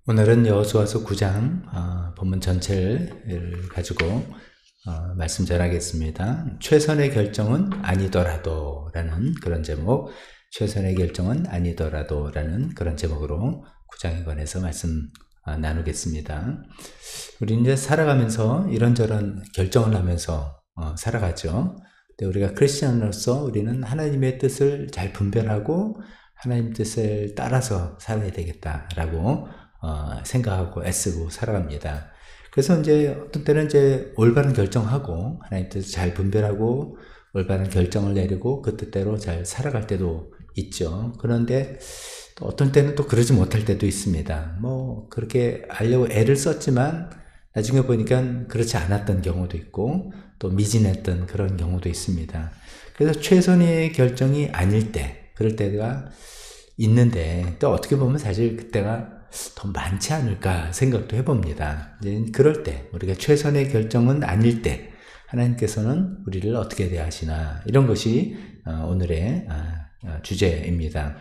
오늘은 여호수아서 9장 본문 전체를 가지고 말씀 전하겠습니다. 최선의 결정은 아니더라도 라는 그런 제목, 최선의 결정은 아니더라도 라는 그런 제목으로 9장에 관해서 말씀 나누겠습니다. 우리 이제 살아가면서 이런저런 결정을 하면서 살아가죠. 근데 우리가 크리스천으로서 우리는 하나님의 뜻을 잘 분별하고 하나님 뜻을 따라서 살아야 되겠다라고 생각하고 애쓰고 살아갑니다. 그래서 이제 어떤 때는 이제 올바른 결정하고 하나님 뜻을 잘 분별하고 올바른 결정을 내리고 그 뜻대로 잘 살아갈 때도 있죠. 그런데 또 어떤 때는 또 그러지 못할 때도 있습니다. 그렇게 하려고 애를 썼지만 나중에 보니까 그렇지 않았던 경우도 있고 또 미진했던 그런 경우도 있습니다. 그래서 최선의 결정이 아닐 때, 그럴 때가 있는데 또 어떻게 보면 사실 그때가 더 많지 않을까 생각도 해봅니다. 그럴 때 우리가 최선의 결정은 아닐 때 하나님께서는 우리를 어떻게 대하시나, 이런 것이 오늘의 주제입니다.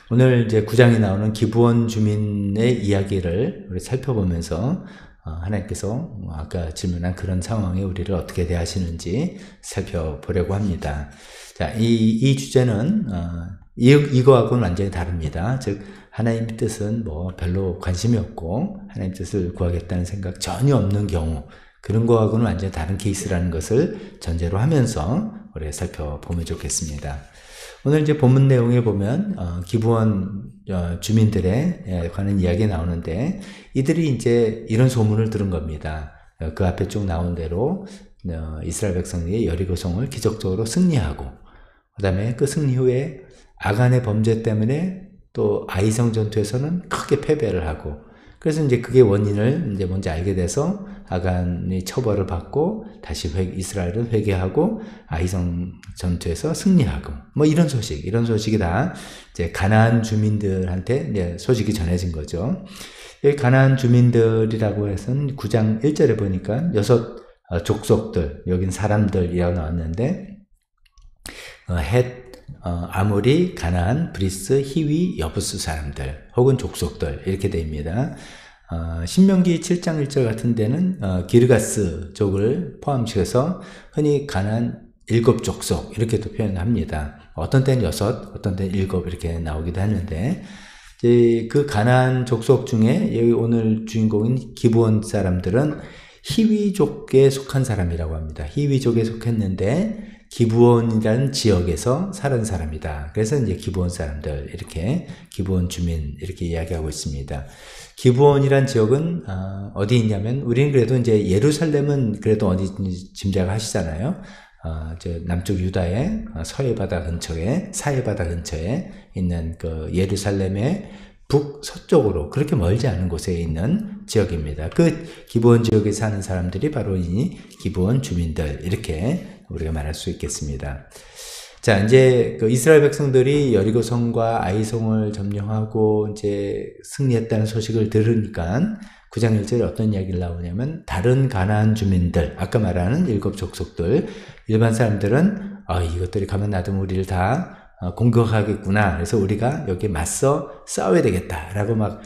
오늘 이제 9장에 나오는 기브온 주민의 이야기를 우리 살펴보면서 하나님께서 아까 질문한 그런 상황에 우리를 어떻게 대하시는지 살펴보려고 합니다. 자, 이 주제는 이거하고는 완전히 다릅니다. 즉 하나님 뜻은 별로 관심이 없고 하나님 뜻을 구하겠다는 생각 전혀 없는 경우, 그런 거하고는 완전히 다른 케이스라는 것을 전제로 하면서 우리가 살펴보면 좋겠습니다. 오늘 이제 본문 내용에 보면 기브온 주민들에 관한 이야기 나오는데, 이들이 이제 이런 소문을 들은 겁니다. 그 앞에 쭉 나온 대로 이스라엘 백성들이 여리고성을 기적적으로 승리하고, 그 다음에 그 승리 후에 아간의 범죄 때문에 또 아이성 전투에서는 크게 패배를 하고, 그래서 이제 그게 원인을 이제 뭔지 알게 돼서 아간이 처벌을 받고 다시 이스라엘은 회개하고 아이성 전투에서 승리하고, 이런 소식이 다 이제 가나안 주민들한테 이제 소식이 전해진 거죠. 이 가나안 주민들이라고 해서는 9장 1절에 보니까 6 족속들, 여긴 사람들이라고 나왔는데 헷, 아모리, 가나안, 브리스, 히위, 여부스 사람들 혹은 족속들 이렇게 됩니다. 신명기 7장 1절 같은 데는 기르가스 족을 포함시켜서 흔히 가나안 7 족속 이렇게도 표현합니다. 어떤 때는 6, 어떤 때는 7 이렇게 나오기도 하는데, 그 가나안 족속 중에 여기 오늘 주인공인 기브온 사람들은 히위족에 속한 사람이라고 합니다. 히위족에 속했는데 기브온이라는 지역에서 사는 사람이다. 그래서 이제 기브온 사람들, 이렇게 기브온 주민 이렇게 이야기하고 있습니다. 기브온이란 지역은 어디 있냐면, 우리는 그래도 이제 예루살렘은 그래도 어디든지 짐작하시잖아요. 남쪽 유다의 사해 바다 근처에 있는 그 예루살렘의 북서쪽으로 그렇게 멀지 않은 곳에 있는 지역입니다. 그 기브온 지역에 사는 사람들이 바로 이 기브온 주민들, 이렇게 우리가 말할 수 있겠습니다. 자, 이제 그 이스라엘 백성들이 여리고성과 아이성을 점령하고 이제 승리했다는 소식을 들으니까 9장 1절에 어떤 이야기를 나오냐면, 다른 가나안 주민들, 아까 말하는 7 족속들, 일반 사람들은 이것들이 가만 놔두면 우리를 다 공격하겠구나. 그래서 우리가 여기 맞서 싸워야 되겠다라고 막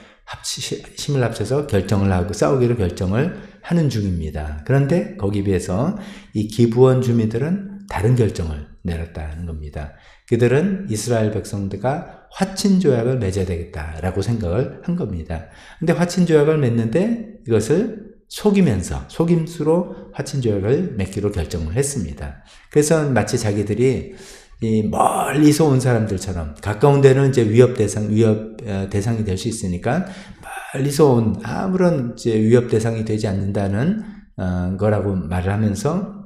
힘을 합쳐서 결정을 하고 싸우기로 결정을 하는 중입니다. 그런데 거기에 비해서 이 기브온 주민들은 다른 결정을 내렸다는 겁니다. 그들은 이스라엘 백성들과 화친조약을 맺어야 되겠다라고 생각을 한 겁니다. 근데 화친조약을 맺는데 이것을 속임수로 화친조약을 맺기로 결정을 했습니다. 그래서 마치 자기들이 이 멀리서 온 사람들처럼, 가까운 데는 이제 위협 대상이 될 수 있으니까 멀리서 온 아무런 이제 위협 대상이 되지 않는다는 거라고 말을 하면서,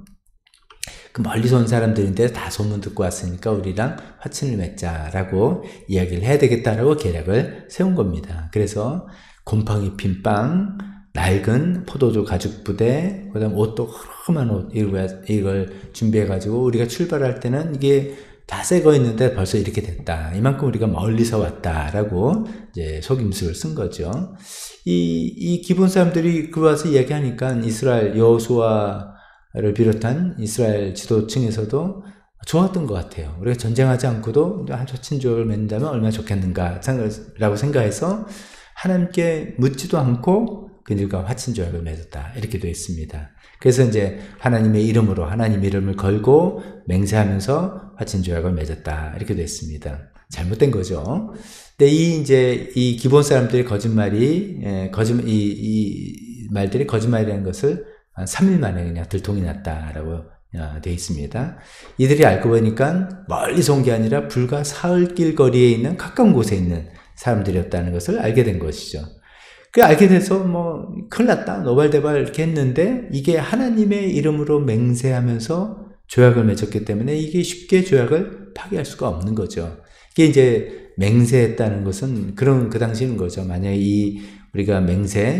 그 멀리서 온 사람들인데 다 소문 듣고 왔으니까 우리랑 화친을 맺자라고 이야기를 해야 되겠다라고 계략을 세운 겁니다. 그래서 곰팡이 핀 빵, 낡은 포도주 가죽 부대, 그 다음 옷도 허름한 옷, 이걸 준비해가지고 우리가 출발할 때는 이게 다 새 거 있는데 벌써 이렇게 됐다. 이만큼 우리가 멀리서 왔다라고 이제 속임수를 쓴 거죠. 이 기본 사람들이 와서 이야기하니까 이스라엘 여호수아를 비롯한 이스라엘 지도층에서도 좋았던 것 같아요. 우리가 전쟁하지 않고도 한 화친조약을 맺는다면 얼마나 좋겠는가 라고 생각해서 하나님께 묻지도 않고 그들과 화친조약을 맺었다. 이렇게 되어 있습니다. 그래서 이제 하나님의 이름으로 하나님 이름을 걸고 맹세하면서 화친조약을 맺었다. 이렇게 되어 있습니다. 잘못된 거죠. 근데 이 기본 사람들의 이 말들이 거짓말이라는 것을 한 3일 만에 그냥 들통이 났다라고 되어 있습니다. 이들이 알고 보니까 멀리서 온 게 아니라 불과 사흘길 거리에 있는 가까운 곳에 있는 사람들이었다는 것을 알게 된 것이죠. 그 알게 돼서 큰일 났다, 노발대발 이렇게 했는데 이게 하나님의 이름으로 맹세하면서 조약을 맺었기 때문에 이게 쉽게 조약을 파기할 수가 없는 거죠. 이게 이제 맹세했다는 것은 그 당시는 거죠. 만약에 우리가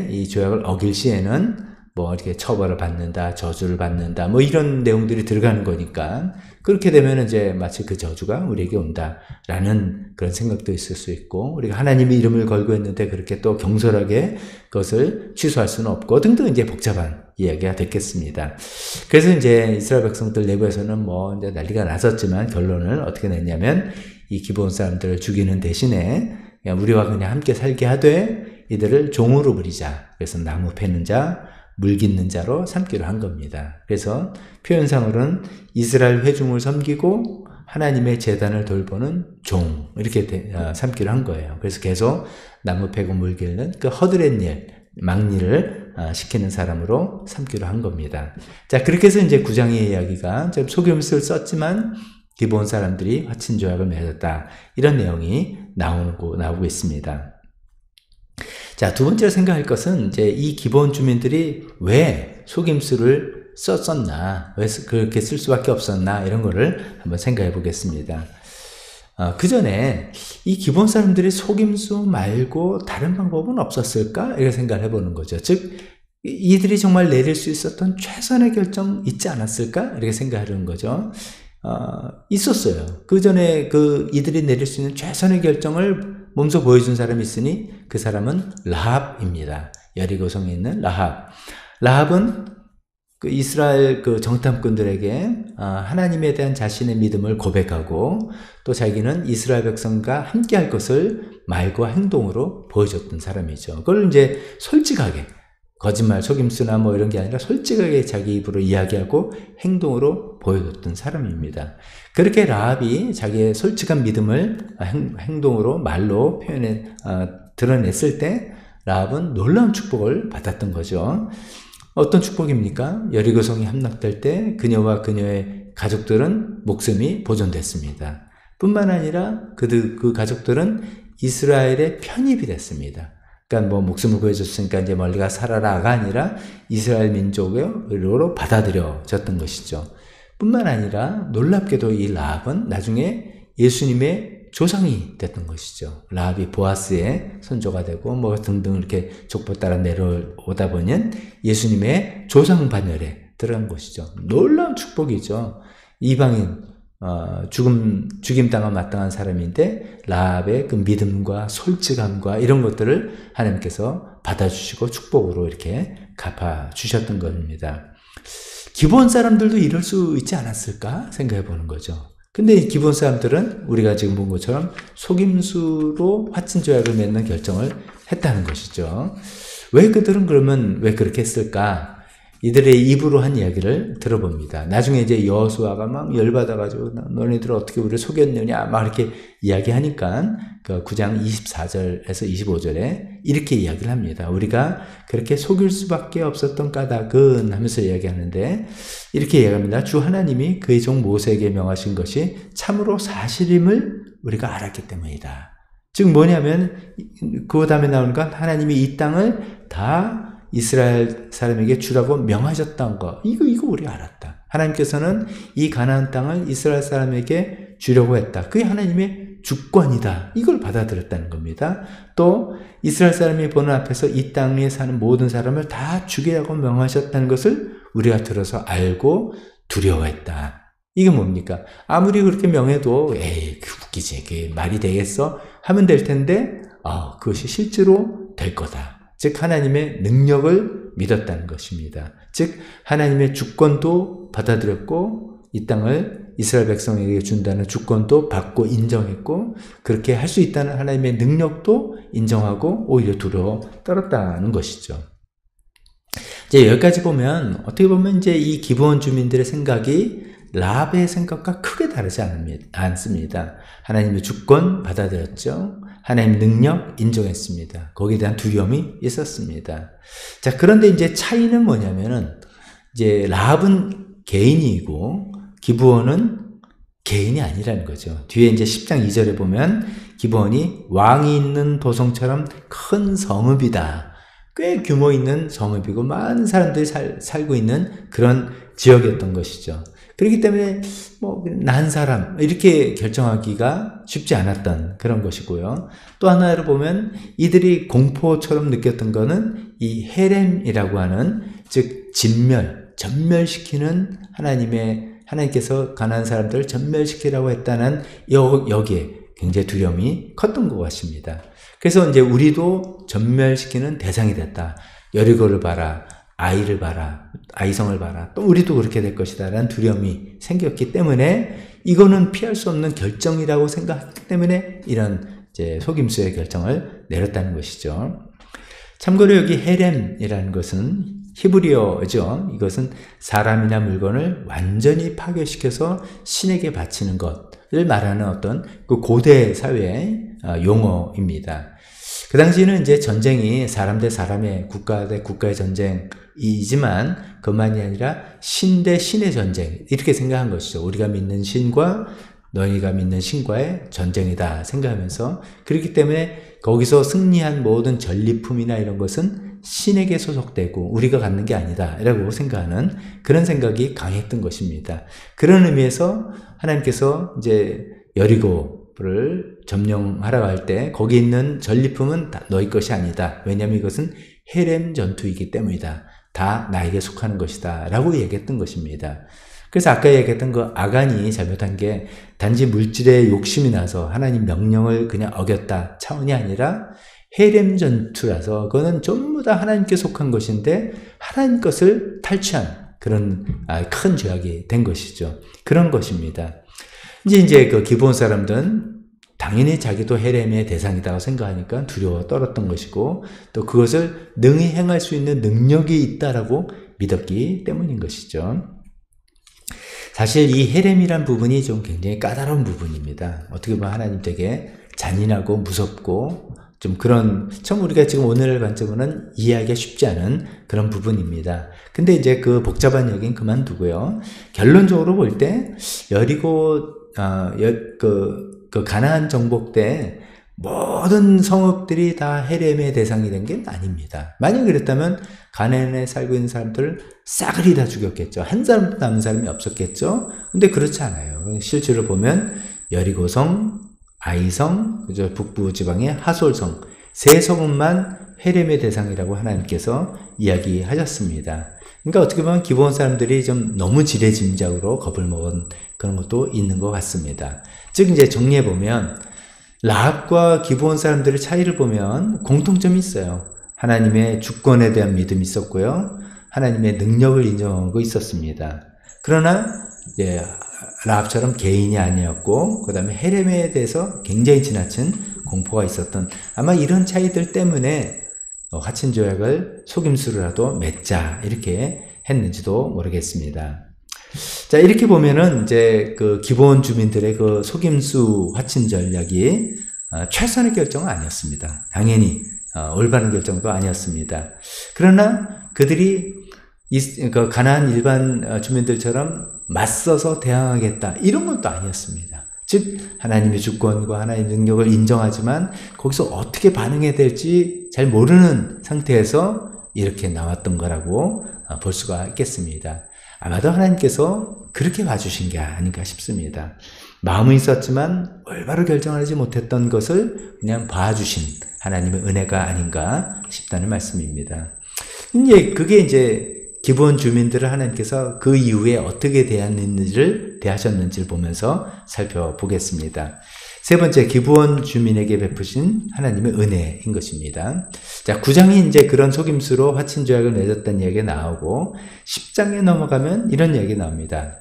이 조약을 어길 시에는 이렇게 처벌을 받는다, 저주를 받는다, 이런 내용들이 들어가는 거니까, 그렇게 되면 이제 마치 그 저주가 우리에게 온다라는 그런 생각도 있을 수 있고, 우리가 하나님의 이름을 걸고 했는데 그렇게 또 경솔하게 그것을 취소할 수는 없고, 등등 이제 복잡한 이야기가 됐겠습니다. 그래서 이제 이스라엘 백성들 내부에서는 이제 난리가 났었지만 결론을 어떻게 냈냐면, 이 기브온 사람들을 죽이는 대신에 우리와 그냥 함께 살게 하되 이들을 종으로 부리자. 그래서 나무 패는 자, 물 깃는 자로 삼기로 한 겁니다. 그래서 표현상으로는 이스라엘 회중을 섬기고 하나님의 제단을 돌보는 종, 이렇게 삼기로 한 거예요. 그래서 계속 나무 패고 물 깃는 그 허드렛 일, 막일을 시키는 사람으로 삼기로 한 겁니다. 자, 그렇게 해서 이제 9장의 이야기가 좀 속임수를 썼지만 기브온 사람들이 화친조약을 맺었다. 이런 내용이 나오고 있습니다. 자, 두 번째로 생각할 것은 이제 이 기브온 주민들이 왜 속임수를 썼었나, 왜 그렇게 쓸 수밖에 없었나, 이런 거를 한번 생각해 보겠습니다. 그 전에 이 기브온 사람들이 속임수 말고 다른 방법은 없었을까? 이렇게 생각을 해보는 거죠. 즉, 이들이 정말 내릴 수 있었던 최선의 결정 있지 않았을까? 이렇게 생각하는 거죠. 있었어요. 그 전에 이들이 내릴 수 있는 최선의 결정을 몸소 보여준 사람이 있으니 그 사람은 라합입니다. 여리고성에 있는 라합. 라합은 그 이스라엘 정탐꾼들에게 하나님에 대한 자신의 믿음을 고백하고 또 자기는 이스라엘 백성과 함께 할 것을 말과 행동으로 보여줬던 사람이죠. 그걸 이제 솔직하게, 거짓말, 속임수나 이런 게 아니라 솔직하게 자기 입으로 이야기하고 행동으로 보여줬던 사람입니다. 그렇게 라합이 자기의 솔직한 믿음을 행동으로, 말로 드러냈을 때 라합은 놀라운 축복을 받았던 거죠. 어떤 축복입니까? 여리고성이 함락될 때 그녀와 그녀의 가족들은 목숨이 보존됐습니다. 뿐만 아니라 그 가족들은 이스라엘의 편입이 됐습니다. 그러니까 목숨을 구해줬으니까 이제 멀리 가 살아라가 아니라 이스라엘 민족으로 받아들여졌던 것이죠. 뿐만 아니라 놀랍게도 이 라합은 나중에 예수님의 조상이 됐던 것이죠. 라합이 보아스의 손조가 되고 등등 이렇게 족보 따라 내려오다 보니 예수님의 조상 반열에 들어간 것이죠. 놀라운 축복이죠. 이방인, 죽임당한 마땅한 사람인데 라합의 그 믿음과 솔직함과 이런 것들을 하나님께서 받아주시고 축복으로 이렇게 갚아주셨던 겁니다. 기브온 사람들도 이럴 수 있지 않았을까 생각해 보는 거죠. 근데 이 기브온 사람들은 우리가 지금 본 것처럼 속임수로 화친조약을 맺는 결정을 했다는 것이죠. 왜 그들은 그러면 왜 그렇게 했을까? 이들의 입으로 한 이야기를 들어봅니다. 나중에 이제 여호수아가 막 열받아가지고 너네들 어떻게 우리를 속였느냐 막 이렇게 이야기하니까 그 9장 24절에서 25절에 이렇게 이야기를 합니다. 우리가 그렇게 속일 수밖에 없었던 까닭은 하면서 이야기하는데 이렇게 이야기합니다. 주 하나님이 그의 종 모세에게 명하신 것이 참으로 사실임을 우리가 알았기 때문이다. 즉 뭐냐면 그 다음에 나오는 건 하나님이 이 땅을 다 이스라엘 사람에게 주라고 명하셨던 거, 이거 우리가 알았다. 하나님께서는 이 가나안 땅을 이스라엘 사람에게 주려고 했다. 그게 하나님의 주권이다. 이걸 받아들였다는 겁니다. 또 이스라엘 사람이 보는 앞에서 이 땅에 사는 모든 사람을 다 죽이라고 명하셨다는 것을 우리가 들어서 알고 두려워했다. 이게 뭡니까? 아무리 그렇게 명해도 웃기지. 그게 말이 되겠어? 하면 될 텐데 그것이 실제로 될 거다. 즉 하나님의 능력을 믿었다는 것입니다. 즉 하나님의 주권도 받아들였고 이 땅을 이스라엘 백성에게 준다는 주권도 받고 인정했고 그렇게 할 수 있다는 하나님의 능력도 인정하고 오히려 두려워 떨었다는 것이죠. 이제 여기까지 보면 어떻게 보면 이제 이 기브온 주민들의 생각이 라합의 생각과 크게 다르지 않습니다. 하나님의 주권 받아들였죠. 하나님의 능력 인정했습니다. 거기에 대한 두려움이 있었습니다. 자, 그런데 이제 차이는 뭐냐면은 이제 라합은 개인이고 기브온은 개인이 아니라는 거죠. 뒤에 이제 10장 2절에 보면 기브온이 왕이 있는 도성처럼 큰 성읍이다. 꽤 규모 있는 성읍이고 많은 사람들이 살고 있는 그런 지역이었던 것이죠. 그렇기 때문에 난 사람 이렇게 결정하기가 쉽지 않았던 그런 것이고요. 또 하나를 보면 이들이 공포처럼 느꼈던 거는 이 헤렘이라고 하는 즉 전멸시키는 하나님께서 가난한 사람들을 전멸시키라고 했다는 여기에 굉장히 두려움이 컸던 것 같습니다. 그래서 이제 우리도 전멸시키는 대상이 됐다. 여리고를 봐라. 아이를 봐라. 아이성을 봐라. 또 우리도 그렇게 될 것이다. 라는 두려움이 생겼기 때문에 이거는 피할 수 없는 결정이라고 생각했기 때문에 이런 이제 속임수의 결정을 내렸다는 것이죠. 참고로 여기 헤렘이라는 것은 히브리어죠. 이것은 사람이나 물건을 완전히 파괴시켜서 신에게 바치는 것을 말하는 어떤 그 고대 사회의 용어입니다. 그 당시에는 이제 전쟁이 사람 대 사람의 국가 대 국가의 전쟁이지만 그것만이 아니라 신 대 신의 전쟁 이렇게 생각한 것이죠. 우리가 믿는 신과 너희가 믿는 신과의 전쟁이다 생각하면서 그렇기 때문에 거기서 승리한 모든 전리품이나 이런 것은 신에게 소속되고 우리가 갖는 게 아니다 라고 생각하는 그런 생각이 강했던 것입니다. 그런 의미에서 하나님께서 이제 여리고를 점령하라고 할 때 거기 있는 전리품은 다 너희 것이 아니다. 왜냐하면 이것은 헤렘 전투이기 때문이다. 다 나에게 속하는 것이다 라고 얘기했던 것입니다. 그래서 아까 얘기했던 그 아간이 잘못한 게 단지 물질에 욕심이 나서 하나님 명령을 그냥 어겼다 차원이 아니라 헤렘 전투라서 그거는 전부 다 하나님께 속한 것인데 하나님 것을 탈취한 그런 큰 죄악이 된 것이죠. 그런 것입니다. 이제 그 기브온 사람들은 당연히 자기도 헤렘의 대상이라고 생각하니까 두려워 떨었던 것이고 또 그것을 능히 행할 수 있는 능력이 있다라고 믿었기 때문인 것이죠. 사실 이 헤렘이란 부분이 좀 굉장히 까다로운 부분입니다. 어떻게 보면 하나님 되게 잔인하고 무섭고 좀 그런 처음 우리가 지금 오늘의 관점으로는 이해하기가 쉽지 않은 그런 부분입니다. 근데 이제 그 복잡한 얘기는 그만두고요. 결론적으로 볼 때 여리고 그 가나안 정복 때 모든 성읍들이 다 헤렘의 대상이 된 게 아닙니다. 만약 그랬다면 가나안에 살고 있는 사람들을 싸그리 다 죽였겠죠. 한 사람도 남은 사람이 없었겠죠. 근데 그렇지 않아요. 실제로 보면 여리고성, 아이성, 그죠? 북부 지방의 하솔성 세 성읍만 헤렘의 대상이라고 하나님께서 이야기하셨습니다. 그러니까 어떻게 보면 기브온 사람들이 좀 너무 지레짐작으로 겁을 먹은 그런 것도 있는 것 같습니다. 즉 이제 정리해 보면 라합과 기브온 사람들의 차이를 보면 공통점이 있어요. 하나님의 주권에 대한 믿음이 있었고요. 하나님의 능력을 인정하고 있었습니다. 그러나 이제 라합처럼 개인이 아니었고 그 다음에 헤렘에 대해서 굉장히 지나친 공포가 있었던 아마 이런 차이들 때문에 화친조약을 속임수로라도 맺자 이렇게 했는지도 모르겠습니다. 자, 이렇게 보면은 이제 그 기브온 주민들의 그 속임수 화친 전략이 최선의 결정은 아니었습니다. 당연히 올바른 결정도 아니었습니다. 그러나 그들이 그 가나안 일반 주민들처럼 맞서서 대항하겠다 이런 것도 아니었습니다. 즉 하나님의 주권과 하나님의 능력을 인정하지만 거기서 어떻게 반응해야 될지 잘 모르는 상태에서 이렇게 나왔던 거라고 볼 수가 있겠습니다. 아마도 하나님께서 그렇게 봐주신 게 아닌가 싶습니다. 마음은 있었지만 올바로 결정하지 못했던 것을 그냥 봐주신 하나님의 은혜가 아닌가 싶다는 말씀입니다. 이제 그게 이제 기브온 주민들을 하나님께서 그 이후에 어떻게 대하셨는지를 보면서 살펴보겠습니다. 세 번째, 기브온 주민에게 베푸신 하나님의 은혜인 것입니다. 자, 9장이 이제 그런 속임수로 화친조약을 맺었다는 얘기가 나오고 10장에 넘어가면 이런 얘기 나옵니다.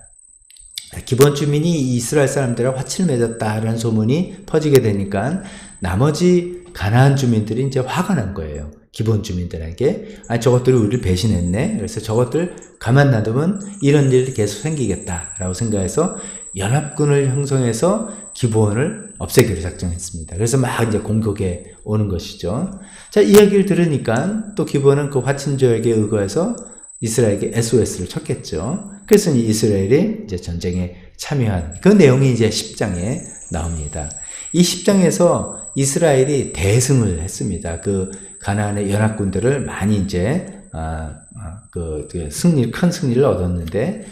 기본 주민이 이스라엘 사람들과 화친을 맺었다라는 소문이 퍼지게 되니까 나머지 가나안 주민들이 이제 화가 난 거예요. 기본 주민들에게. 아, 저것들이 우리를 배신했네. 그래서 저것들 가만 놔두면 이런 일이 계속 생기겠다라고 생각해서 연합군을 형성해서 기브온을 없애기로 작정했습니다. 그래서 막 이제 공격에 오는 것이죠. 자, 이야기를 들으니까 또 기브온은 그 화친조약에 의거해서 이스라엘에게 SOS를 쳤겠죠. 그래서 이스라엘이 이제 전쟁에 참여한 그 내용이 이제 10장에 나옵니다. 이 10장에서 이스라엘이 대승을 했습니다. 그 가나안의 연합군들을 많이 이제 큰 승리를 얻었는데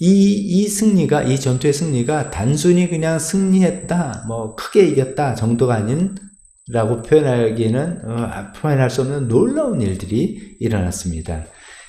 이 승리가, 이 전투의 승리가 단순히 그냥 승리했다, 뭐 크게 이겼다 정도가 아닌 라고 표현할 수 없는 놀라운 일들이 일어났습니다.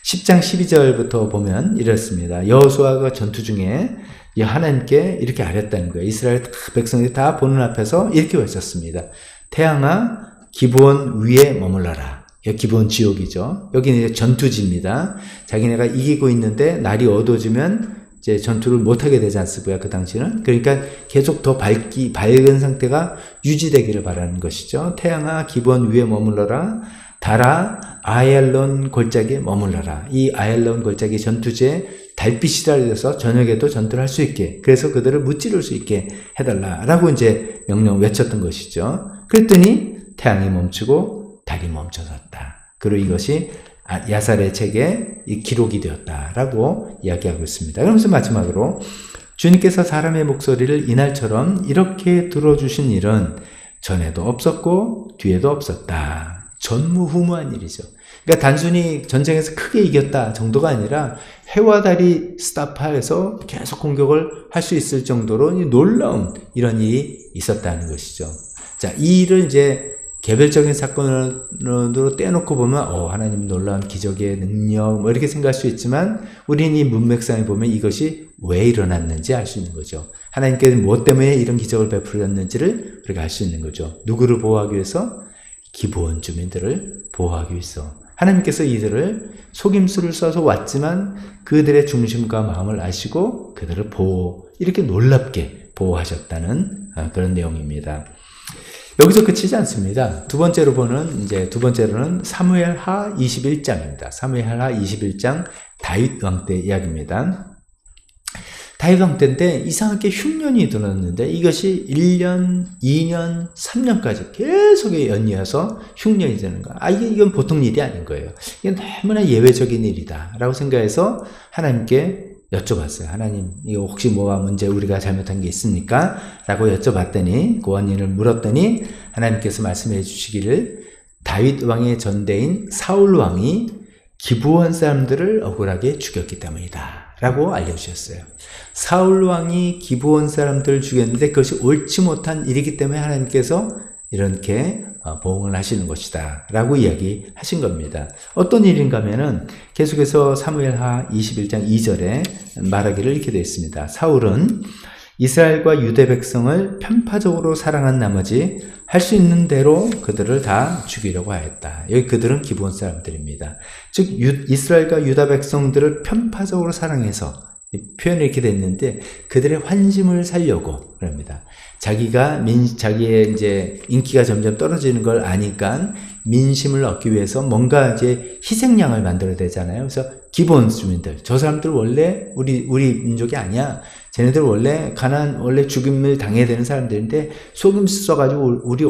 10장 12절부터 보면 이렇습니다. 여호수아가 전투 중에 하나님께 이렇게 아뢰었다는 거예요. 이스라엘 백성들이 다 보는 앞에서 이렇게 외쳤습니다. 태양아, 기브온 위에 머물러라. 여기 기브온 지옥이죠. 여기는 이제 전투지입니다. 자기네가 이기고 있는데 날이 어두워지면 이제 전투를 못하게 되지 않습니까? 그 당시는. 그러니까 계속 더 밝은 상태가 유지되기를 바라는 것이죠. 태양아, 기브온 위에 머물러라. 달아, 아얄론 골짜기에 머물러라. 이 아얄론 골짜기 전투지에 달빛이 달려서 저녁에도 전투를 할 수 있게, 그래서 그들을 무찌를 수 있게 해달라라고 이제 명령 외쳤던 것이죠. 그랬더니 태양이 멈추고 달이 멈춰졌다. 그리고 이것이 야살의 책에 이 기록이 되었다라고 이야기하고 있습니다. 그러면서 마지막으로 주님께서 사람의 목소리를 이날처럼 이렇게 들어주신 일은 전에도 없었고 뒤에도 없었다. 전무후무한 일이죠. 그러니까 단순히 전쟁에서 크게 이겼다 정도가 아니라 해와 달이 스탑해서 계속 공격을 할 수 있을 정도로 놀라운 이런 일이 있었다는 것이죠. 자, 이 일을 이제 개별적인 사건으로 떼놓고 보면 하나님 놀라운 기적의 능력 뭐 이렇게 생각할 수 있지만 우리는 이 문맥상에 보면 이것이 왜 일어났는지 알 수 있는 거죠. 하나님께서 무엇 때문에 이런 기적을 베풀었는지를 우리가 알 수 있는 거죠. 누구를 보호하기 위해서? 기브온 주민들을 보호하기 위해서. 하나님께서 이들을 속임수를 써서 왔지만 그들의 중심과 마음을 아시고 그들을 이렇게 놀랍게 보호하셨다는 그런 내용입니다. 여기서 그치지 않습니다. 두 번째로는 사무엘하 21장입니다. 사무엘하 21장 다윗 왕 때 이야기입니다. 다윗 왕 때인데 이상하게 흉년이 들었는데 이것이 1년, 2년, 3년까지 계속 연이어서 흉년이 되는 거야. 이건 보통 일이 아닌 거예요. 이건 너무나 예외적인 일이다 라고 생각해서 하나님께 여쭤봤어요. 하나님, 이거 혹시 뭐가 문제 우리가 잘못한 게 있습니까? 라고 여쭤봤더니, 그 원인을 물었더니 하나님께서 말씀해 주시기를 다윗 왕의 전대인 사울 왕이 기브온 사람들을 억울하게 죽였기 때문이다 라고 알려주셨어요. 사울 왕이 기브온 사람들을 죽였는데 그것이 옳지 못한 일이기 때문에 하나님께서 이렇게 보응을 하시는 것이다 라고 이야기하신 겁니다. 어떤 일인가 하면은 계속해서 사무엘하 21장 2절에 말하기를 이렇게 되어 있습니다. 사울은 이스라엘과 유대 백성을 편파적으로 사랑한 나머지 할 수 있는 대로 그들을 다 죽이려고 하였다. 여기 그들은 기브온 사람들입니다. 즉 이스라엘과 유다 백성들을 편파적으로 사랑해서 표현이 이렇게 됐는데 그들의 환심을 살려고 그럽니다. 자기의 이제 인기가 점점 떨어지는 걸 아니까 민심을 얻기 위해서 뭔가 이제 희생양을 만들어야 되잖아요. 그래서 기본 주민들, 저 사람들 원래 우리 민족이 아니야. 쟤네들 원래 원래 죽임을 당해야 되는 사람들인데 속임수 써가지고 우리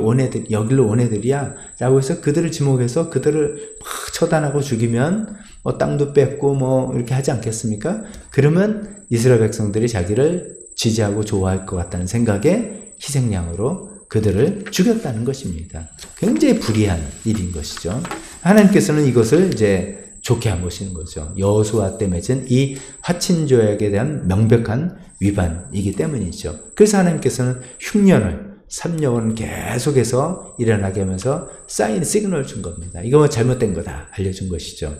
여기로 온 애들이야. 라고 해서 그들을 지목해서 그들을 막 처단하고 죽이면 땅도 뺏고 이렇게 하지 않겠습니까? 그러면 이스라엘 백성들이 자기를 지지하고 좋아할 것 같다는 생각에 희생양으로 그들을 죽였다는 것입니다. 굉장히 불의한 일인 것이죠. 하나님께서는 이것을 이제 좋게 안 보시는 거죠. 여호수아 때 맺은 이 화친조약에 대한 명백한 위반이기 때문이죠. 그래서 하나님께서는 흉년을 3년은 계속해서 일어나게 하면서 시그널을 준 겁니다. 이거 잘못된 거다 알려준 것이죠.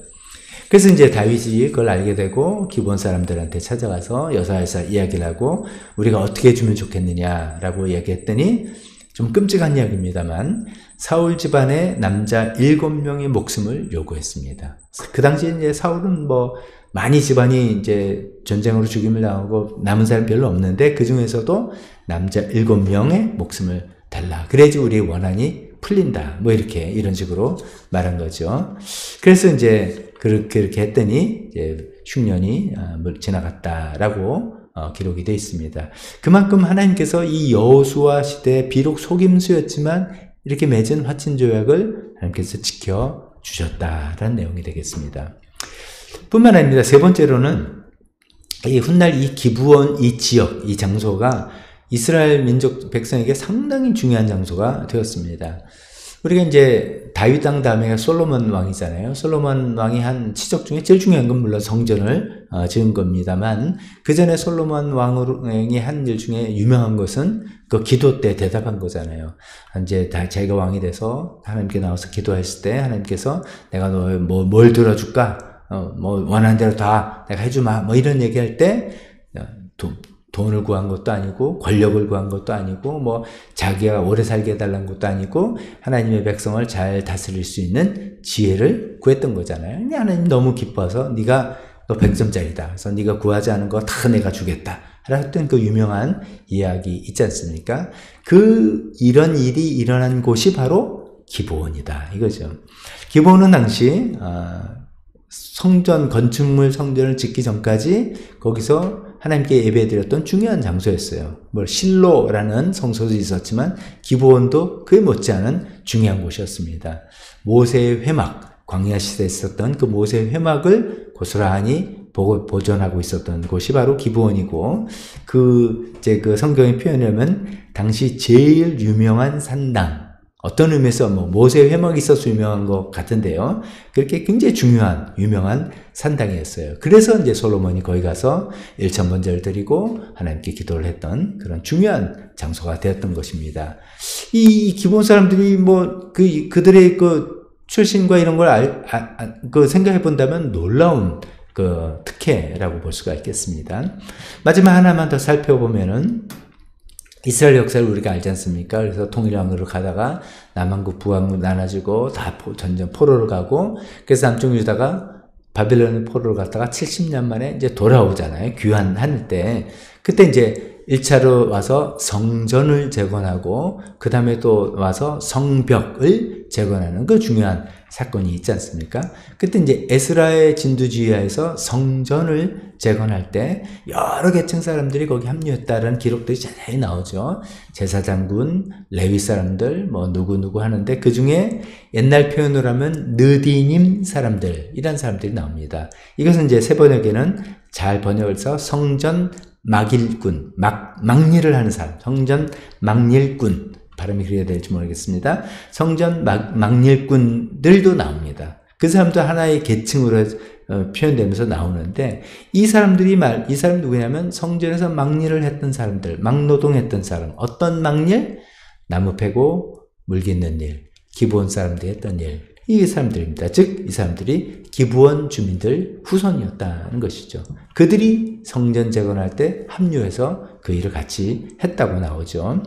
그래서 이제 다윗이 그걸 알게 되고 기브온 사람들한테 찾아가서 여사야사 이야기를 하고 우리가 어떻게 해주면 좋겠느냐라고 얘기했더니 좀 끔찍한 이야기입니다만 사울 집안의 남자 7명의 목숨을 요구했습니다. 그 당시에 이제 사울은 많이 집안이 이제 전쟁으로 죽임을 당하고 남은 사람 별로 없는데 그 중에서도 남자 7명의 목숨을 달라. 그래야지 우리의 원한이 풀린다. 뭐 이렇게 이런 식으로 말한 거죠. 그래서 이제 그렇게 했더니 이제 흉년이 지나갔다라고 기록이 되어 있습니다. 그만큼 하나님께서 이 여호수아 시대에 비록 속임수였지만 이렇게 맺은 화친 조약을 하나님께서 지켜주셨다라는 내용이 되겠습니다. 뿐만 아닙니다. 세 번째로는 이 훗날 이 기브온 이 지역, 이 장소가 이스라엘 민족 백성에게 상당히 중요한 장소가 되었습니다. 우리가 이제 다윗 왕 다음에 솔로몬 왕이잖아요. 솔로몬 왕이 한 치적 중에 제일 중요한 건 물론 성전을 지은 겁니다만 그 전에 솔로몬 왕이 한 일 중에 유명한 것은 그 기도 때 대답한 거잖아요. 이제 자기가 왕이 돼서 하나님께 나와서 기도했을 때 하나님께서 내가 너 뭘 들어줄까? 뭐 원하는 대로 다 내가 해주마. 뭐 이런 얘기할 때 돈을 구한 것도 아니고 권력을 구한 것도 아니고 뭐 자기가 오래 살게 해달라는 것도 아니고 하나님의 백성을 잘 다스릴 수 있는 지혜를 구했던 거잖아요. 근데 하나님 너무 기뻐서 네가 너 100점짜리다. 그래서 네가 구하지 않은 거 다 내가 주겠다. 했던 그 유명한 이야기 있지 않습니까? 이런 일이 일어난 곳이 바로 기브온이다. 이거죠. 기브온은 당시 건축물 성전을 짓기 전까지 거기서 하나님께 예배드렸던 중요한 장소였어요. 실로라는 성소도 있었지만 기브온도 그에 못지않은 중요한 곳이었습니다. 모세의 회막, 광야 시대에 있었던 그 모세의 회막을 고스란히 보존하고 있었던 곳이 바로 기브온이고 그 성경의 표현하면 당시 제일 유명한 산당, 어떤 의미에서 모세의 회막이 있어서 유명한 것 같은데요. 그렇게 굉장히 중요한 유명한 산당이었어요. 그래서 이제 솔로몬이 거기 가서 1천 번제를 드리고 하나님께 기도를 했던 그런 중요한 장소가 되었던 것입니다. 이 기브온 사람들이 그들의 그 출신과 이런 걸 생각해 본다면 놀라운 그 특혜라고 볼 수가 있겠습니다. 마지막 하나만 더 살펴보면은 이스라엘 역사를 우리가 알지 않습니까? 그래서 통일왕으로 가다가 남한국 북한국 나눠지고 다 전쟁 포로로 가고 그래서 남쪽 유다가 바빌론 포로로 갔다가 70년 만에 이제 돌아오잖아요. 귀환할 때. 그때 이제 1차로 와서 성전을 재건하고 그 다음에 또 와서 성벽을 재건하는 그 중요한 사건이 있지 않습니까? 그때 이제 에스라의 진두지휘하에서 성전을 재건할 때 여러 계층 사람들이 거기 합류했다는 기록들이 자세히 나오죠. 제사장군, 레위 사람들, 누구 하는데 그 중에 옛날 표현으로 하면 느디님 사람들, 이런 사람들이 나옵니다. 이것은 이제 새 번역에는 잘 번역해서 성전 막일꾼, 막일을 하는 사람, 성전 막일꾼, 발음이 그래야 될지 모르겠습니다. 성전 막일꾼들도 나옵니다. 그 사람도 하나의 계층으로 표현되면서 나오는데 이 사람들이 누구냐면 성전에서 막일을 했던 사람들, 막노동했던 사람. 어떤 막일? 나무 패고 물 깃는 일, 기브온 사람들이 했던 일. 이 사람들입니다. 즉 이 사람들이 기브온 주민들 후손이었다는 것이죠. 그들이 성전 재건할 때 합류해서 그 일을 같이 했다고 나오죠.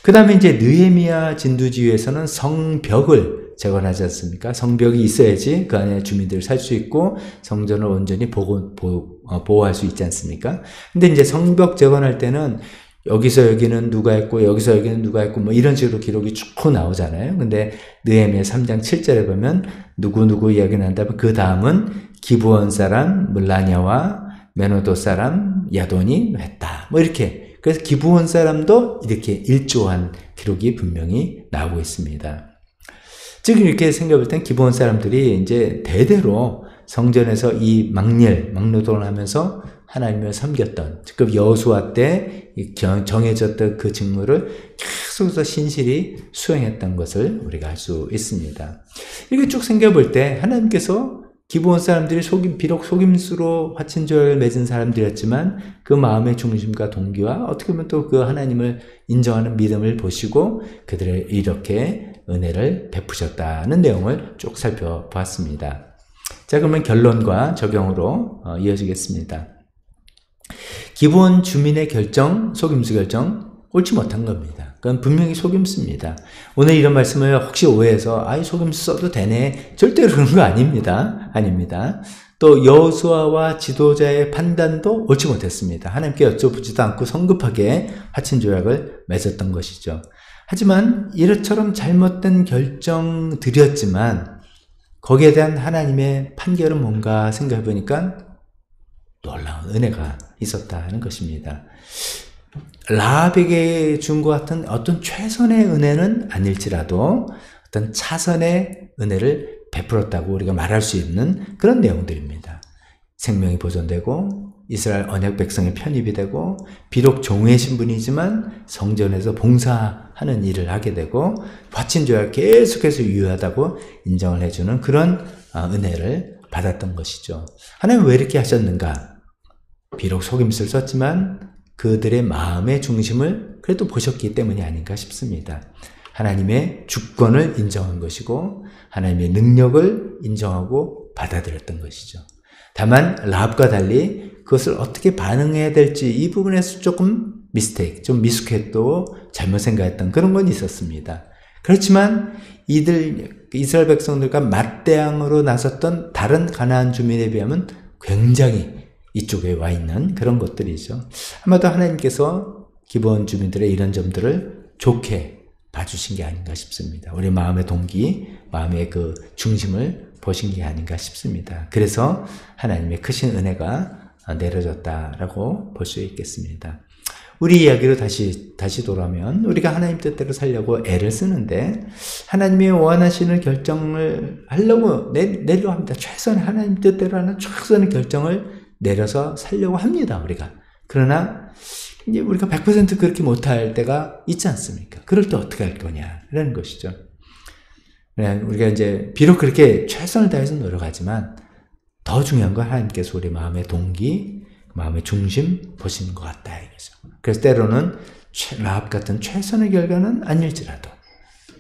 그 다음에 이제 느헤미야 진두지휘에서는 성벽을 재건하지 않습니까? 성벽이 있어야지 그 안에 주민들이 살 수 있고 성전을 온전히 보호할 수 있지 않습니까? 근데 이제 성벽 재건할 때는 여기서 여기는 누가 했고 여기서 여기는 누가 했고 이런 식으로 기록이 쭉 나오잖아요. 근데 느헤미야 3장 7절에 보면 누구 이야기를 한다면 그 다음은 기브온 사람 물라냐와 메노도 사람 야돈이 했다. 이렇게. 그래서 기브온 사람도 이렇게 일조한 기록이 분명히 나오고 있습니다. 즉 이렇게 생각해볼 땐 기브온 사람들이 이제 대대로 성전에서 이 막노동을 하면서 하나님을 섬겼던, 즉 여호수아 때 정해졌던 그 직무를 계속해서 신실히 수행했던 것을 우리가 알 수 있습니다. 이렇게 쭉 생각해볼 때 하나님께서 기브온 사람들이 비록 속임수로 화친조약을 맺은 사람들이었지만 그 마음의 중심과 동기와 어떻게 보면 또 그 하나님을 인정하는 믿음을 보시고 그들의 이렇게 은혜를 베푸셨다는 내용을 쭉 살펴보았습니다. 자, 그러면 결론과 적용으로 이어지겠습니다. 기브온 주민의 결정, 속임수 결정 옳지 못한 겁니다. 그건 분명히 속임수입니다. 오늘 이런 말씀을 혹시 오해해서 속임수 써도 되네, 절대로 그런 거 아닙니다. 또 여호수아와 지도자의 판단도 옳지 못했습니다. 하나님께 여쭤보지도 않고 성급하게 화친조약을 맺었던 것이죠. 하지만 이처럼 잘못된 결정들이었지만 거기에 대한 하나님의 판결은 뭔가 생각해 보니까 놀라운 은혜가 있었다는 것입니다. 라합에게 준 것 같은 어떤 최선의 은혜는 아닐지라도 어떤 차선의 은혜를 베풀었다고 우리가 말할 수 있는 그런 내용들입니다. 생명이 보존되고 이스라엘 언약 백성의 편입이 되고 비록 종의 신분이지만 성전에서 봉사하는 일을 하게 되고 화친조약 계속해서 유효하다고 인정을 해주는 그런 은혜를 받았던 것이죠. 하나님 왜 이렇게 하셨는가? 비록 속임수를 썼지만 그들의 마음의 중심을 그래도 보셨기 때문이 아닌가 싶습니다. 하나님의 주권을 인정한 것이고 하나님의 능력을 인정하고 받아들였던 것이죠. 다만 라합과 달리 그것을 어떻게 반응해야 될지 이 부분에서 조금 좀 미숙했고 잘못 생각했던 그런 건 있었습니다. 그렇지만 이스라엘 백성들과 맞대항으로 나섰던 다른 가나안 주민에 비하면 굉장히 이쪽에 와 있는 그런 것들이죠. 아마도 하나님께서 기브온 주민들의 이런 점들을 좋게 봐주신 게 아닌가 싶습니다. 우리 마음의 동기, 마음의 그 중심을 보신 게 아닌가 싶습니다. 그래서 하나님의 크신 은혜가 내려졌다라고 볼 수 있겠습니다. 우리 이야기로 다시 돌아오면 우리가 하나님 뜻대로 살려고 애를 쓰는데 하나님의 원하시는 결정을 하려고 내려고 합니다. 최선의 하나님 뜻대로 하는 최선의 결정을 내려서 살려고 합니다. 우리가. 그러나 이제 우리가 100% 그렇게 못할 때가 있지 않습니까? 그럴 때 어떻게 할 거냐 라는 것이죠. 우리가 이제 비록 그렇게 최선을 다해서 노력하지만 더 중요한 건 하나님께서 우리 마음의 동기, 마음의 중심 보시는 것 같다 이거죠. 그래서 때로는 라합 같은 최선의 결과는 아닐지라도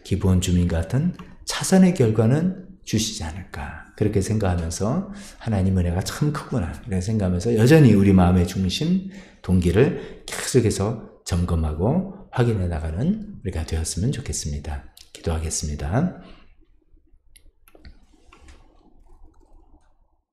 기브온 주민 같은 차선의 결과는 주시지 않을까 그렇게 생각하면서 하나님 은혜가 참 크구나 이렇게 생각하면서 여전히 우리 마음의 중심, 동기를 계속해서 점검하고 확인해 나가는 우리가 되었으면 좋겠습니다. 기도하겠습니다.